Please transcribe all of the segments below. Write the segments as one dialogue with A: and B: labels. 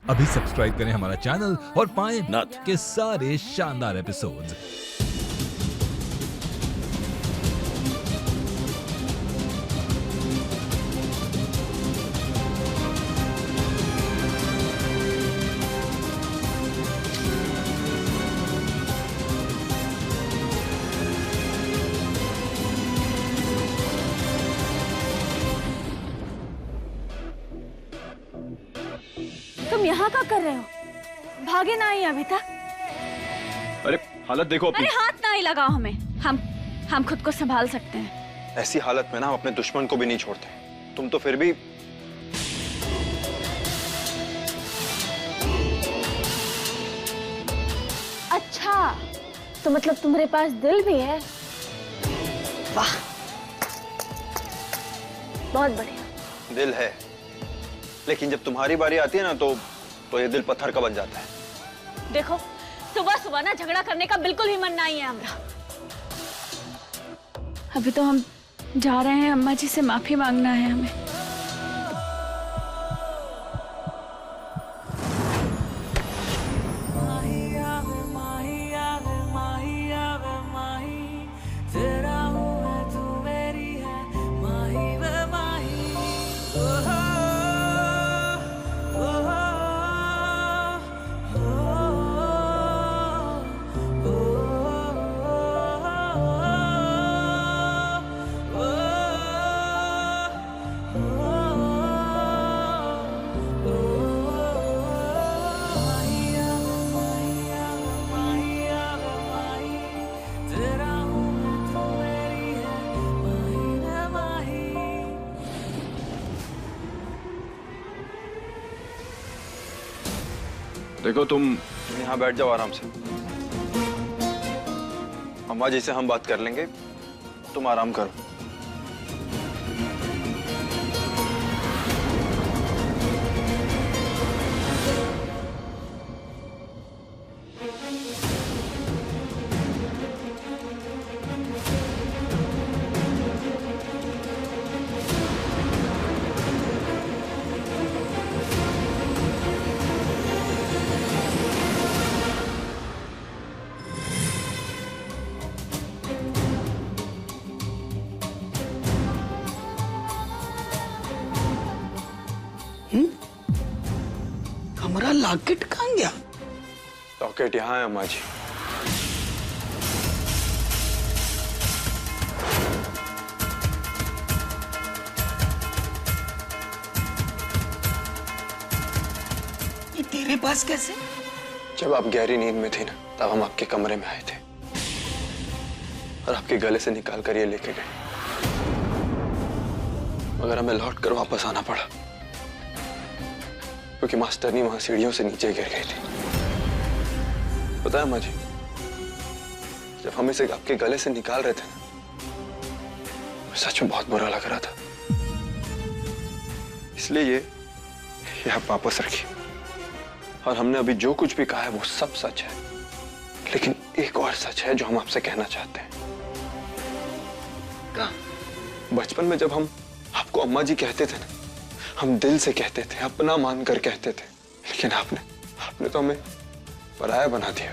A: अभी सब्सक्राइब करें हमारा चैनल और पाएं
B: नथ
A: के सारे शानदार एपिसोड्स।
C: तुम यहाँ क्या कर रहे हो? भागे ना ही अभी तक।
B: अरे हालत देखो अपनी।
C: अरे हाथ ना ही लगाओ हमें। हम खुद को संभाल सकते हैं।
D: ऐसी हालत में ना हम अपने दुश्मन को भी नहीं छोड़ते। तुम तो फिर भी।
C: अच्छा, तो मतलब तुम्हारे पास दिल भी है? वाह, बहुत बढ़िया।
D: दिल है, लेकिन जब तुम्हारी बारी आती है ना तो ये दिल पत्थर का बन जाता है।
C: देखो, सुबह सुबह ना झगड़ा करने का बिल्कुल ही मन नहीं है हमारा। अभी तो हम जा रहे हैं, अम्मा जी से माफी मांगना है हमें।
D: देखो तुम यहाँ बैठ जाओ आराम से। अम्मा जी से हम बात कर लेंगे, तुम आराम करो।
E: हमारा लॉकेट कहाँ गया?
D: लॉकेट यहाँ है अम्मा जी।
E: ये तेरे पास कैसे?
D: जब आप गहरी नींद में थे ना, तब हम आपके कमरे में आए थे और आपके गले से निकाल कर ये लेके गए, मगर हमें लौट कर वापस आना पड़ा क्योंकि मास्टरनी वहां सीढ़ियों से नीचे गिर गई थी। पता है अम्मा जी, जब हम इसे आपके गले से निकाल रहे थे ना, सच में बहुत बुरा लग रहा था। इसलिए ये आप वापस रखिए। और हमने अभी जो कुछ भी कहा है वो सब सच है, लेकिन एक और सच है जो हम आपसे कहना चाहते हैं।
E: कहाँ?
D: बचपन में जब हम आपको अम्मा जी कहते थे ना, हम दिल से कहते थे, अपना मानकर कहते थे, लेकिन आपने तो हमें पराया बना दिया।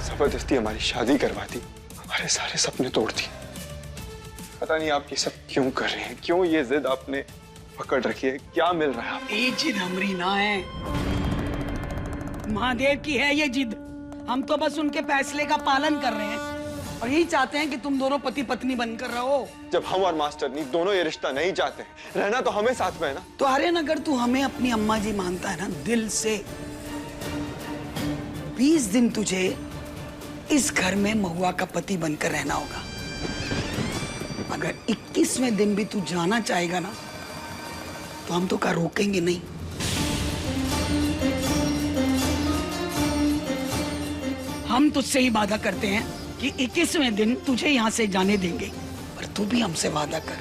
D: जबरदस्ती हमारी शादी करवा दी, हमारे सारे सपने तोड़ दिए। पता नहीं आप ये सब क्यों कर रहे हैं, क्यों ये जिद आपने पकड़ रखी है, क्या मिल रहा है आपको?
E: ये जिद हमरी ना है, महादेव की है ये जिद। हम तो बस उनके फैसले का पालन कर रहे हैं और यही चाहते हैं कि तुम दोनों पति पत्नी बनकर रहो।
D: जब हम और मास्टरनी दोनों ये रिश्ता नहीं चाहते, रहना तो हमें साथ में है ना।
E: तो आर्यन, अगर तू हमें अपनी अम्मा जी मानता है ना दिल से, 20 दिन तुझे इस घर में महुआ का पति बनकर रहना होगा। अगर 21वें दिन भी तू जाना चाहेगा ना, तो हम तो का रोकेंगे नहीं। हम तुझसे ही वादा करते हैं कि 21वें दिन तुझे यहाँ से जाने देंगे, पर तू भी हमसे वादा कर।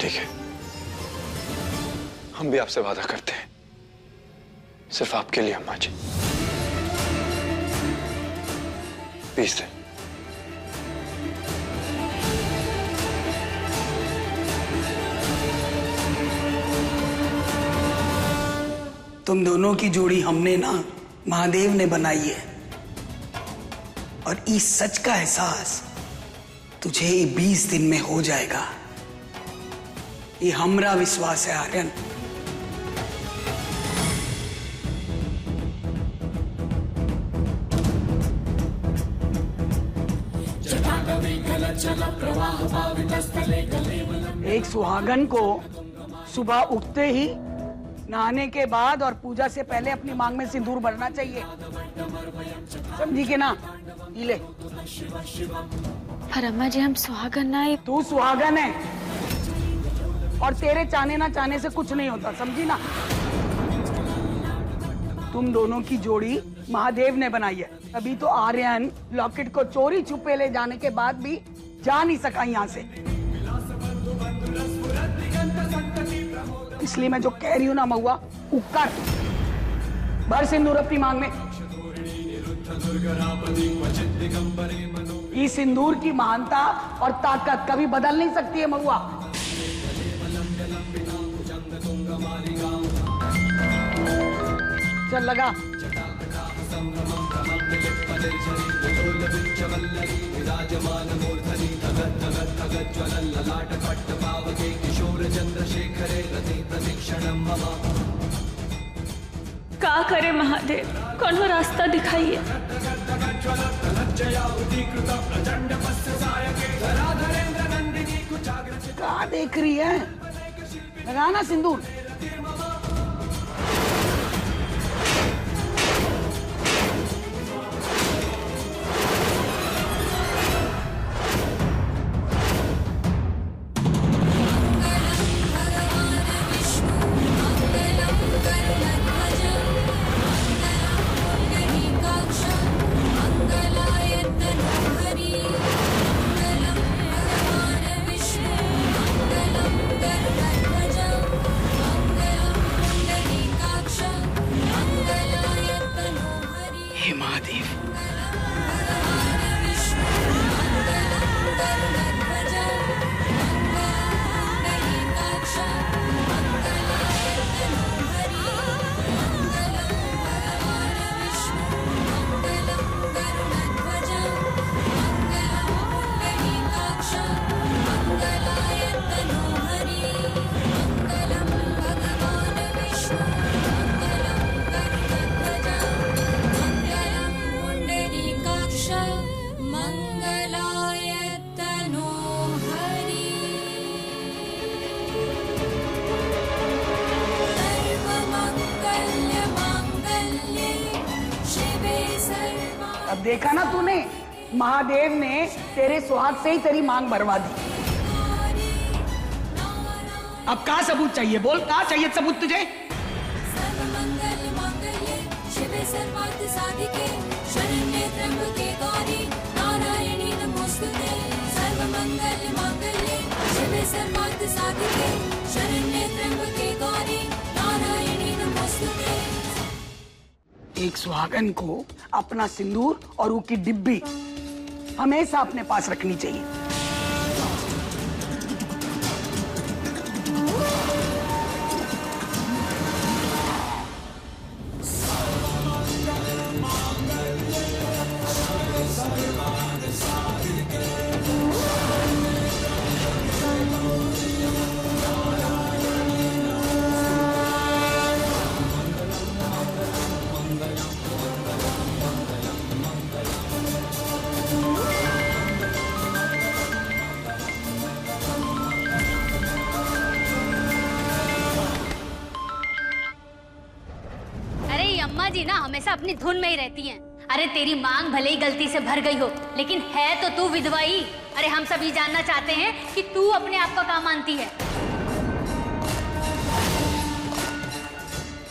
D: ठीक है, हम भी आपसे वादा करते हैं, सिर्फ आपके लिए अम्मा जी। 20 दिन।
E: तुम दोनों की जोड़ी हमने ना महादेव ने बनाई है, और इस सच का एहसास तुझे 20 दिन में हो जाएगा। ये हमरा विश्वास है आर्यन। एक सुहागन को सुबह उठते ही नहाने के बाद और पूजा से पहले अपनी मांग में सिंदूर भरना चाहिए, समझी के ना? ये ले।
C: पर अम्मा जी हम सुहागन ना ही।
E: तू सुहागन है और तेरे चाहने ना चाहने से कुछ नहीं होता, समझी ना? तुम दोनों की जोड़ी महादेव ने बनाई है, तभी तो आर्यन लॉकेट को चोरी छुपे ले जाने के बाद भी जा नहीं सका यहाँ से। इसलिए मैं जो कह रही हूँ ना महुआ, उकर भर सिंदूर अपनी मांग में। इस सिंदूर की महानता और ताकत कभी बदल नहीं सकती है महुआ। चल लगा।
C: का करे महादेव, कौन वो रास्ता दिखाइए।
E: क्या देख रही है? लगाना सिंदूर। हे महादेव, अब देखा ना तूने, महादेव ने तेरे सुहाग से ही तेरी मांग भरवा दी। अब क्या सबूत चाहिए? बोल, क्या चाहिए सबूत तुझे?
F: शिवे सर्वार्थ साधिके शरण्ये त्र्यंबके गौरी नारायणी नमोस्तुते। सर्वमंगल मांगल्ये शिवे सर्वार्थ साधिके शरण्ये त्र्यंबके गौरी नारायणी नमोस्तुते।
E: एक सुहागन को अपना सिंदूर और उसकी डिब्बी हमेशा अपने पास रखनी चाहिए।
F: अम्मा जी ना हमेशा अपनी धुन में ही रहती हैं। अरे तेरी मांग भले ही गलती से भर गई हो, लेकिन है तो तू विधवा ही। अरे हम सब ये जानना चाहते हैं कि तू अपने आप का क्या मानती है।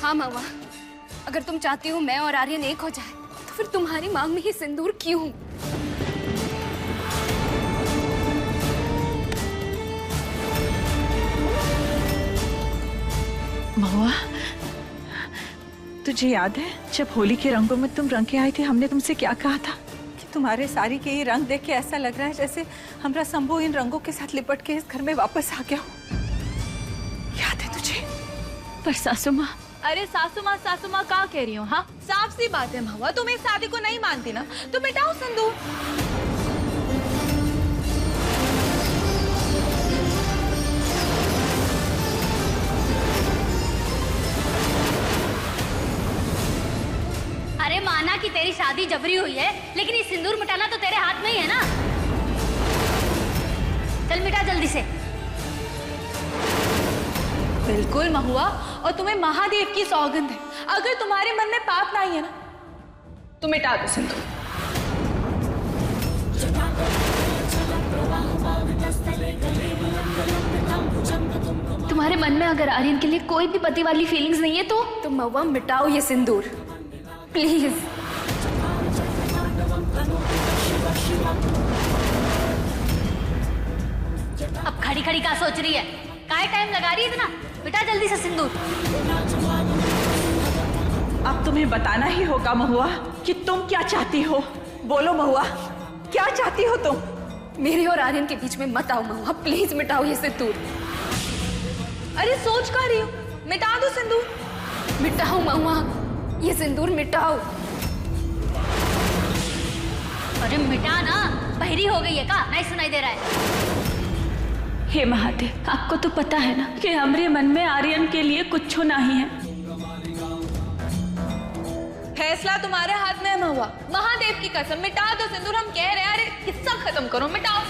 G: हाँ महुआ, अगर तुम चाहती हो मैं और आर्यन एक हो जाए तो फिर तुम्हारी मांग में ही सिंदूर क्यों?
H: महुआ, तुझे याद है जब होली के रंगों में तुम रंग के आई थी, हमने तुमसे क्या कहा था कि तुम्हारे साड़ी के ये रंग देख के ऐसा लग रहा है जैसे हमरा शंभू इन रंगों के साथ लिपट के इस घर में वापस आ गया हो। याद है तुझे? पर सासू माँ,
I: अरे सासू माँ का कह रही हो? हाँ, साफ सी बात है महुआ, तुम इस शादी को नहीं मानती ना, तो मिटाओ सिंदूर।
F: अरे माना कि तेरी शादी जबरी हुई है, लेकिन ये सिंदूर मिटाना तो तेरे हाथ में ही है ना। चल मिटा जल्दी से।
I: बिल्कुल महुआ, और तुम्हें महादेव की सौगंध है, अगर तुम्हारे मन में पाप नहीं है ना तो मिटा दो सिंदूर।
G: तुम्हारे मन में अगर आर्यन के लिए कोई भी पति वाली फीलिंग्स नहीं है तो महुआ मिटाओ ये सिंदूर प्लीज।
F: अब खड़ी खड़ी क्या सोच रही है? काहे टाइम लगा रही है इतना? मिटा जल्दी से सिंदूर।
H: अब तुम्हें बताना ही होगा महुआ कि तुम क्या चाहती हो। बोलो महुआ, क्या चाहती हो तुम?
G: मेरे और आर्यन के बीच में मत आओ महुआ, प्लीज मिटाओ ये सिंदूर।
I: अरे सोच कर रही हो, मिटा दो सिंदूर।
G: मिटाओ महुआ, ये सिंदूर मिटाओ।
F: अरे मिटा ना, बहरी हो गई है का? नहीं सुनाई दे रहा है?
H: हे महादेव, आपको तो पता है ना कि हमारे मन में आर्यन के लिए कुछ नहीं है।
I: फैसला तुम्हारे हाथ में है महुआ, महादेव की कसम मिटा दो सिंदूर। हम कह रहे हैं, अरे किस्सा खत्म करो, मिटाओ।